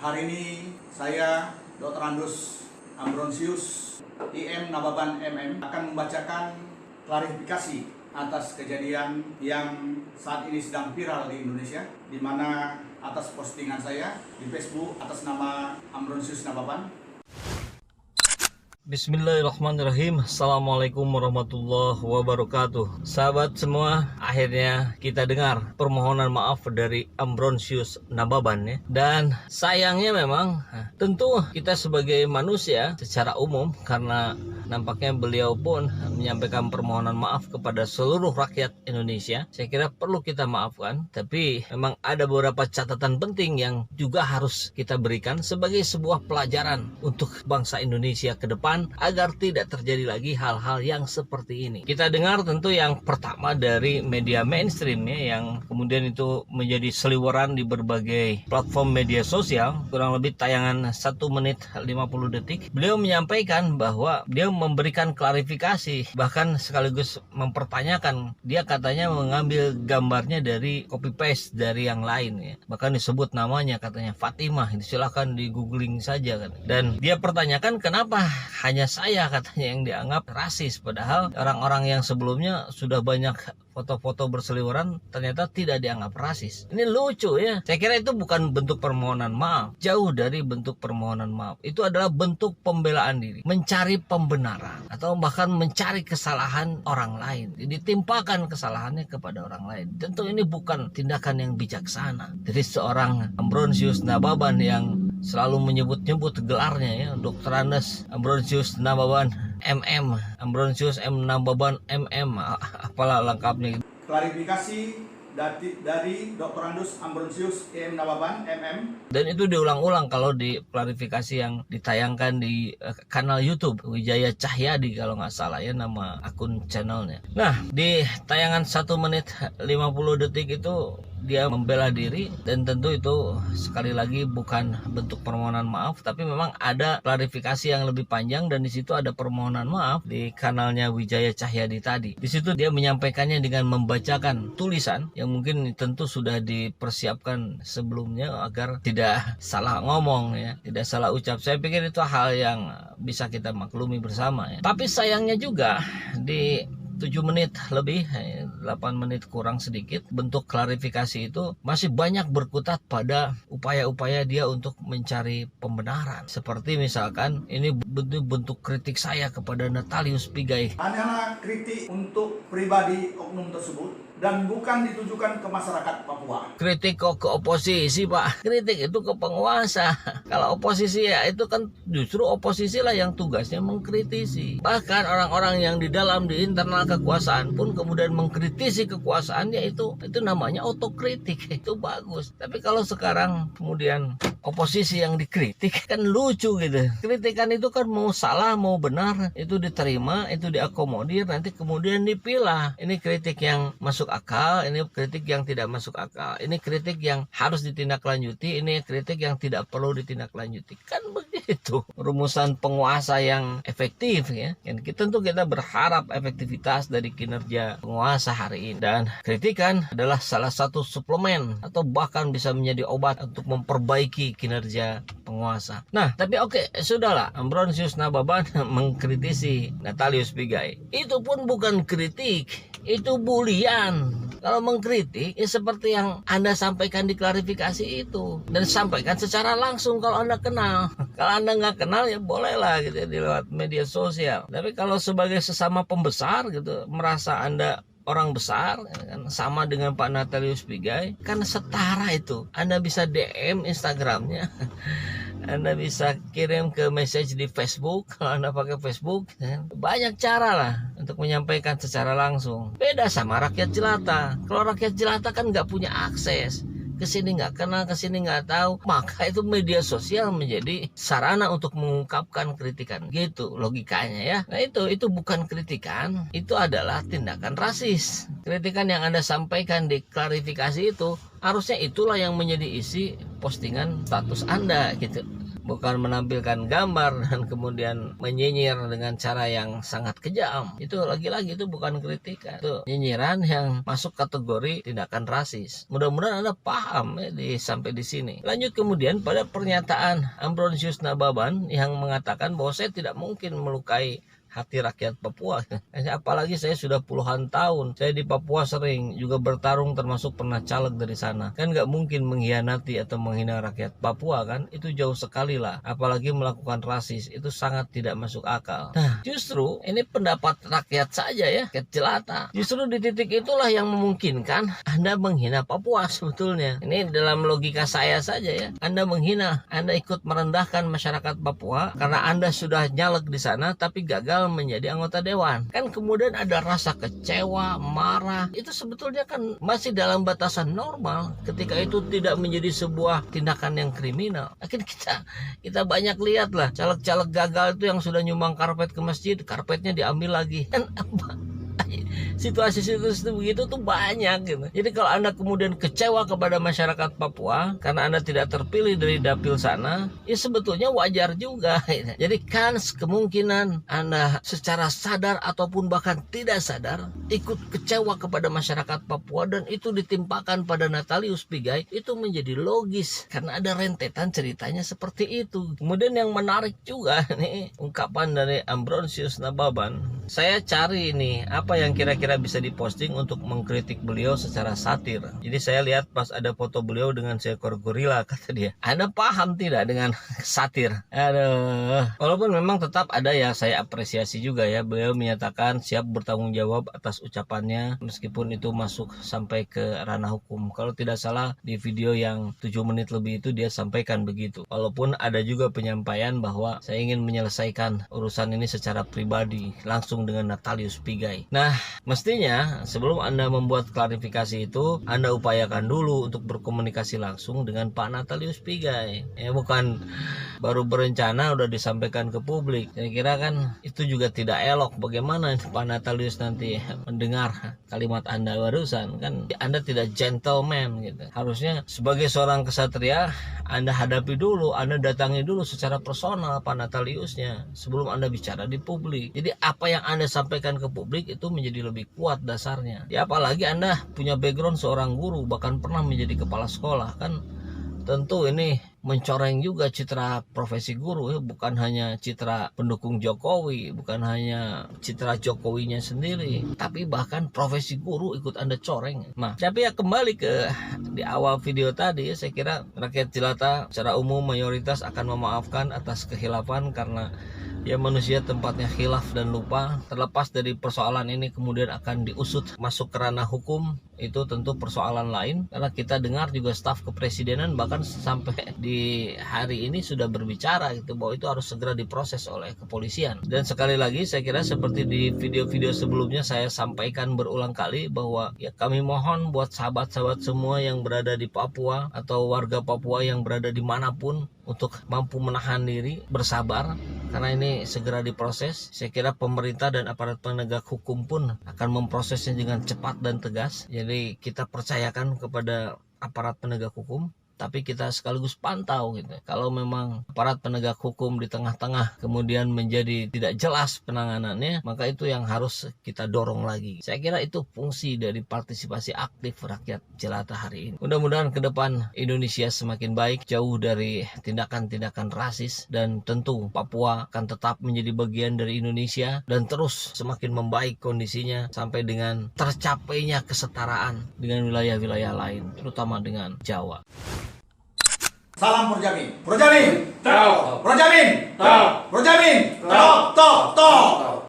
Hari ini saya Dr. Andus Ambronsius, IM Nababan MM, akan membacakan klarifikasi atas kejadian yang saat ini sedang viral di Indonesia, di mana atas postingan saya di Facebook atas nama Ambronsius Nababan. Bismillahirrahmanirrahim. Assalamualaikum warahmatullahi wabarakatuh. Sahabat semua, akhirnya kita dengar permohonan maaf dari Ambronsius Nababan ya. Dan sayangnya memang tentu kita sebagai manusia secara umum, karena nampaknya beliau pun menyampaikan permohonan maaf kepada seluruh rakyat Indonesia, saya kira perlu kita maafkan. Tapi memang ada beberapa catatan penting yang juga harus kita berikan sebagai sebuah pelajaran untuk bangsa Indonesia ke depan, agar tidak terjadi lagi hal-hal yang seperti ini. Kita dengar tentu yang pertama dari media mainstream ya, yang kemudian itu menjadi seliweran di berbagai platform media sosial, kurang lebih tayangan 1 menit 50 detik. Beliau menyampaikan bahwa dia memberikan klarifikasi, bahkan sekaligus mempertanyakan. Dia katanya mengambil gambarnya dari copy paste dari yang lain ya. Bahkan disebut namanya, katanya Fatimah. Silahkan di googling saja kan. Dan dia pertanyakan kenapa hanya saya katanya yang dianggap rasis, padahal orang-orang yang sebelumnya sudah banyak foto-foto berseliweran ternyata tidak dianggap rasis. Ini lucu ya. Saya kira itu bukan bentuk permohonan maaf, jauh dari bentuk permohonan maaf. Itu adalah bentuk pembelaan diri, mencari pembenaran atau bahkan mencari kesalahan orang lain, ditimpakan kesalahannya kepada orang lain. Tentu ini bukan tindakan yang bijaksana dari seorang Ambronsius Nababan yang selalu menyebut-nyebut gelarnya ya, Dr. Andus Ambronsius Nababan MM, Ambronsius M Nababan MM, apalah lengkapnya. Klarifikasi dari Dr. Andus Ambronsius IM Nababan MM. Dan itu diulang-ulang kalau di klarifikasi yang ditayangkan di kanal YouTube Wijaya Cahyadi kalau nggak salah ya nama akun channelnya. Nah, di tayangan 1 menit 50 detik itu dia membela diri, dan tentu itu sekali lagi bukan bentuk permohonan maaf, tapi memang ada klarifikasi yang lebih panjang, dan di situ ada permohonan maaf di kanalnya Wijaya Cahyadi tadi. Di situ dia menyampaikannya dengan membacakan tulisan yang mungkin tentu sudah dipersiapkan sebelumnya agar tidak salah ngomong ya, tidak salah ucap. Saya pikir itu hal yang bisa kita maklumi bersama ya. Tapi sayangnya juga di 7 menit lebih, 8 menit kurang sedikit, bentuk klarifikasi itu masih banyak berkutat pada upaya-upaya dia untuk mencari pembenaran. Seperti misalkan ini bentuk kritik saya kepada Natalius Pigai. Hanyalah kritik untuk pribadi oknum tersebut dan bukan ditujukan ke masyarakat Papua. Kritik kok ke oposisi, Pak? Kritik itu ke penguasa. Kalau oposisi ya itu kan justru oposisi lah yang tugasnya mengkritisi. Bahkan orang-orang yang di internal kekuasaan pun kemudian mengkritisi kekuasaannya, itu namanya otokritik. Itu bagus. Tapi kalau sekarang kemudian oposisi yang dikritik, kan lucu gitu. Kritikan itu kan mau salah mau benar itu diterima, itu diakomodir, nanti kemudian dipilah. Ini kritik yang masuk akal, ini kritik yang tidak masuk akal, ini kritik yang harus ditindaklanjuti, ini kritik yang tidak perlu ditindaklanjuti. Kan begitu rumusan penguasa yang efektif ya. Dan tentu kita berharap efektivitas dari kinerja penguasa hari ini, dan kritikan adalah salah satu suplemen atau bahkan bisa menjadi obat untuk memperbaiki kinerja penguasa. Nah, tapi oke, sudahlah. Ambronsius Nababan mengkritisi Natalius Pigai. Itu pun bukan kritik, itu bulian. Kalau mengkritik ya seperti yang Anda sampaikan di klarifikasi itu, dan sampaikan secara langsung kalau Anda kenal. Kalau Anda nggak kenal ya bolehlah gitu di lewat media sosial. Tapi kalau sebagai sesama pembesar gitu, merasa Anda orang besar kan, sama dengan Pak Natalius Pigai, kan setara itu. Anda bisa DM Instagramnya, Anda bisa kirim ke message di Facebook kalau Anda pakai Facebook kan. Banyak cara lah untuk menyampaikan secara langsung. Beda sama rakyat jelata. Kalau rakyat jelata kan nggak punya akses, kesini nggak kenal, kesini nggak tahu, maka itu media sosial menjadi sarana untuk mengungkapkan kritikan. Gitu logikanya ya. Nah itu bukan kritikan, itu adalah tindakan rasis. Kritikan yang Anda sampaikan di klarifikasi itu harusnya itulah yang menjadi isi postingan status Anda gitu. bukan menampilkan gambar dan kemudian menyinyir dengan cara yang sangat kejam. Itu lagi-lagi itu bukan kritikan, itu nyinyiran yang masuk kategori tindakan rasis. Mudah-mudahan Anda paham ya sampai di sini. Lanjut kemudian pada pernyataan Ambrosius Nababan yang mengatakan bahwa saya tidak mungkin melukai hati rakyat Papua. Apalagi saya sudah puluhan tahun. Saya di Papua sering juga bertarung, termasuk pernah caleg dari sana. Kan nggak mungkin mengkhianati atau menghina rakyat Papua kan? Itu jauh sekali lah. Apalagi melakukan rasis. Itu sangat tidak masuk akal. Nah, justru ini pendapat rakyat saja ya, rakyat jelata. Justru di titik itulah yang memungkinkan Anda menghina Papua sebetulnya. Ini dalam logika saya saja ya. Anda menghina, Anda ikut merendahkan masyarakat Papua karena Anda sudah nyalek di sana tapi gagal menjadi anggota dewan. Kan kemudian ada rasa kecewa, marah. Itu sebetulnya kan masih dalam batasan normal ketika itu tidak menjadi sebuah tindakan yang kriminal. Akhirnya kita banyak lihat lah caleg-caleg gagal itu yang sudah nyumbang karpet ke masjid, karpetnya diambil lagi. Kan apa? Situasi-situasi begitu tuh banyak gitu. Jadi kalau Anda kemudian kecewa kepada masyarakat Papua karena Anda tidak terpilih dari dapil sana, ya sebetulnya wajar juga gitu. Jadi kemungkinan Anda secara sadar ataupun bahkan tidak sadar ikut kecewa kepada masyarakat Papua dan itu ditimpakan pada Natalius Pigai, itu menjadi logis karena ada rentetan ceritanya seperti itu. Kemudian yang menarik juga nih ungkapan dari Ambrosius Nababan. Saya cari ini apa yang kira-kira bisa diposting untuk mengkritik beliau secara satir. Jadi saya lihat pas ada foto beliau dengan seekor gorila, kata dia. Anda paham tidak dengan satir? Aduh. Walaupun memang tetap ada ya saya apresiasi juga ya. Beliau menyatakan siap bertanggung jawab atas ucapannya meskipun itu masuk sampai ke ranah hukum. Kalau tidak salah di video yang 7 menit lebih itu dia sampaikan begitu. Walaupun ada juga penyampaian bahwa saya ingin menyelesaikan urusan ini secara pribadi langsung dengan Natalius Pigai. Nah, mestinya sebelum Anda membuat klarifikasi itu, Anda upayakan dulu untuk berkomunikasi langsung dengan Pak Natalius Pigai. Ya bukan baru berencana udah disampaikan ke publik. Saya kira kan itu juga tidak elok. Bagaimana Pak Natalius nanti mendengar kalimat Anda barusan? Kan Anda tidak gentleman gitu. Harusnya sebagai seorang kesatria Anda hadapi dulu, Anda datangi dulu secara personal Pak Nataliusnya sebelum Anda bicara di publik. Jadi apa yang Anda sampaikan ke publik itu menjadi lebih kuat dasarnya. Ya apalagi Anda punya background seorang guru, bahkan pernah menjadi kepala sekolah, kan tentu ini mencoreng juga citra profesi guru ya, bukan hanya citra pendukung Jokowi, bukan hanya citra Jokowinya sendiri, tapi bahkan profesi guru ikut Anda coreng. Nah, tapi ya kembali ke di awal video tadi, saya kira rakyat jelata secara umum mayoritas akan memaafkan atas kehilafan karena ya manusia tempatnya khilaf dan lupa. Terlepas dari persoalan ini kemudian akan diusut masuk ke ranah hukum, itu tentu persoalan lain. Karena kita dengar juga staf kepresidenan bahkan sampai di hari ini sudah berbicara gitu bahwa itu harus segera diproses oleh kepolisian. Dan sekali lagi saya kira seperti di video-video sebelumnya saya sampaikan berulang kali bahwa ya kami mohon buat sahabat-sahabat semua yang berada di Papua atau warga Papua yang berada dimanapun untuk mampu menahan diri, bersabar, karena ini segera diproses. Saya kira pemerintah dan aparat penegak hukum pun akan memprosesnya dengan cepat dan tegas. Jadi kita percayakan kepada aparat penegak hukum, tapi kita sekaligus pantau gitu. Kalau memang aparat penegak hukum di tengah-tengah kemudian menjadi tidak jelas penanganannya, maka itu yang harus kita dorong lagi. Saya kira itu fungsi dari partisipasi aktif rakyat jelata hari ini. Mudah-mudahan ke depan Indonesia semakin baik, jauh dari tindakan-tindakan rasis, dan tentu Papua akan tetap menjadi bagian dari Indonesia dan terus semakin membaik kondisinya sampai dengan tercapainya kesetaraan dengan wilayah-wilayah lain, terutama dengan Jawa. Salam Projamin. Projamin. Tahu. Projamin. Tahu. Projamin. Tok.